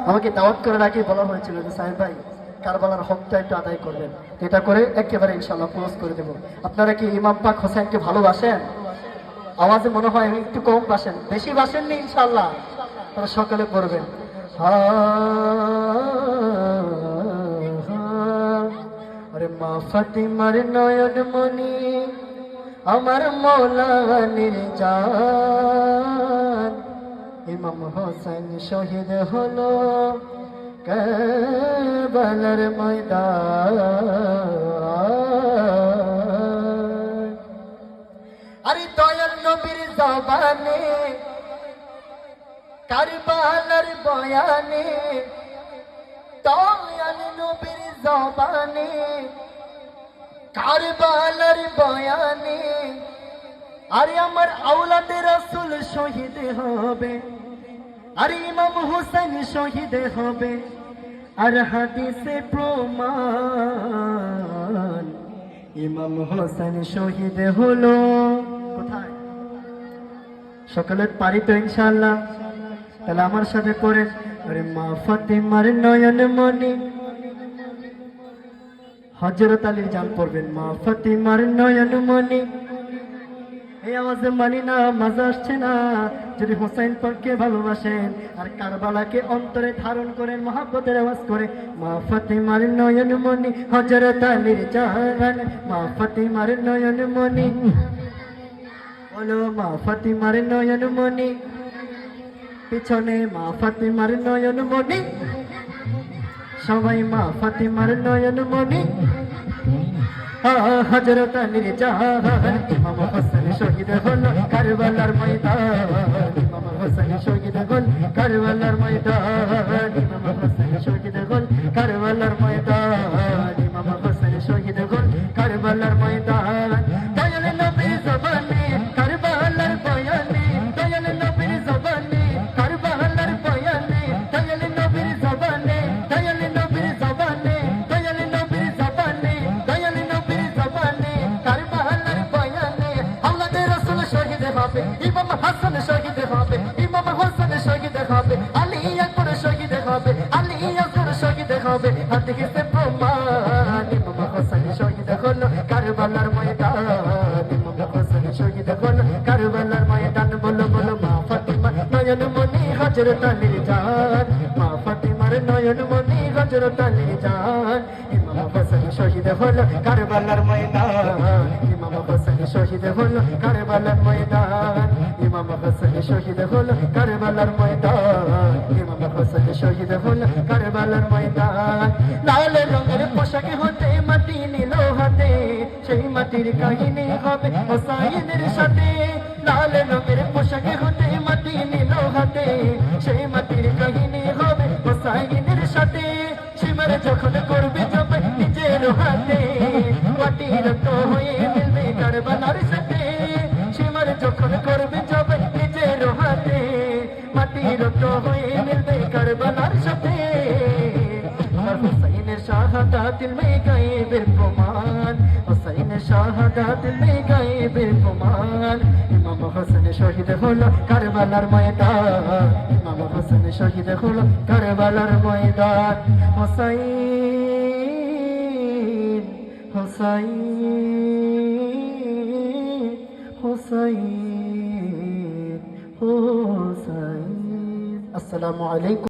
আমাকে দাওয়াত করে রাখি বলা হয়েছিল যে সাহেব ভাই কারবালার হকটা একটু আদায় করবেন, এটা করে একেবারে ইনশাআল্লাহ ক্লোজ করে দেব। আপনারা কি ইমাম পাক হোসেনকে ভালোবাসেন? আওয়াজে মনে হয় একটু কম বাসেন, বেশি বাসেননি ইনশাআল্লাহ। তারা সকালে পড়বেন আরে মা ফাতিমার নয়ন মনি আমার মৌলানির জান, ইমাম হোসেন শহীদ হলো কারবালার ময়দান। আরে দয়াল নবীর জবানে কারবালার বয়ানে, দয়াল নবীর জবানে কারবালার বয়ানে, আরে আমার আওলাদে রাসূল শহীদ হবে, আরে ইমাম হোসেন শহীদ হবে। আর হাদিসে প্রমাণ ইমাম হোসেন শহীদ হলো কোথায়? সকালের পারি তো ইনশাআল্লাহ? তাহলে আমার সাথে করেন আরে মা ফাতিমার নয়ন মনি, হযরত আলীর জান পড়বেন মা ফাতিমার নয়ন মনি। এই আওয়াজে মানি না, মজা আসছে না? যদি হোসেন পাককে ভালোবাসেন আর কারবালাকে অন্তরে ধারণ করেন মহব্বতের আওয়াজ করে মা ফাতিমার নয়ন মনি, হযরত আলীর জান মা ফাতিমার নয়ন মনি। বলো মা ফাতিমার নয়ন মনি, পিছনে মা ফাতিমার নয়ন মনি, সবাই মা ফাতিমার নয়ন মনি। হযরত আলীর জান ইমাম হোসেন শহীদ হলো কারবালার ময়দান, ইমাম হোসেন শহীদ হল কারবালার ময়দান, ইমাম হোসেন শহীদ হল কারবালার ময়দান, ইমাম হোসেন শহীদ হল কারবালার ময়দান। দয়াল নবীর জবানে কারবালার বয়ানে, দয়াল নবীর জবানে কারবালার বয়ানে, দয়াল নবীর জবানে, দয়াল নবীর জবানে, দয়াল নবীর জবানে, দয়াল নবীর জবানে কারবালার বয়ানে। আওলাদে রাসূল শহীদ হবে, ইমাম হাসান শহীদ হবে, ইমাম হোসেন শহীদ হবে, আলী আকবর শহীদ হবে, আলী আকবর শহীদ হবে। হাদিসে প্রমাণ ইমাম হোসেন শহীদ হলো কারবালার ময়দান, ইমাম হোসেন শহীদ হলো কারবালার ময়দান। বলো বলো মা ফাতিমার নয়ন মনি, হযরত আলীর জান মা ফাতিমার নয়ন মনি, হযরত আলীর জান। ইমাম হোসেন শহীদ হলো কারবালার ময়দান, ইমাম হোসেন শহীদ হলো কারবালার ময়দান, ইমাম হোসেন শহীদ হলো কারবালার ময়দান, ইমাম হোসেন শহীদ হলো কারবালার ময়দান। লাল রঙের পোশাকে হতে মাটি নিল হাতে, সেই মাটির কাহিনী হবে হোসাইনের সাথে। লাল রঙের পোশাকে হতে মাটি নিল হাতে, সেই মাটির কাহিনী হবে হোসাইনের সাথে। সীমার যখন করবে জব নিজের হাতে, মাটির রক্ত হয়ে মিলবে কারবালার সাথে। সীমার যখন করবে জব নিজের হাতে, মাটির রক্ত হয়ে মিলবে কারবালার সাথে। হুসাইনের শাহাদাত মে গায়েবের প্রমাণ, হুসাইনের শাহাদাত মে গায়েবের প্রমাণ। ইমাম হোসেন শহীদ হলো কারবালার ময়দান, ইমাম হোসেন শহীদ হলো কারবালার ময়দান। হুসাইন হুসাইন হুসাইন হুসাইন। আসসালামু আলাইকুম।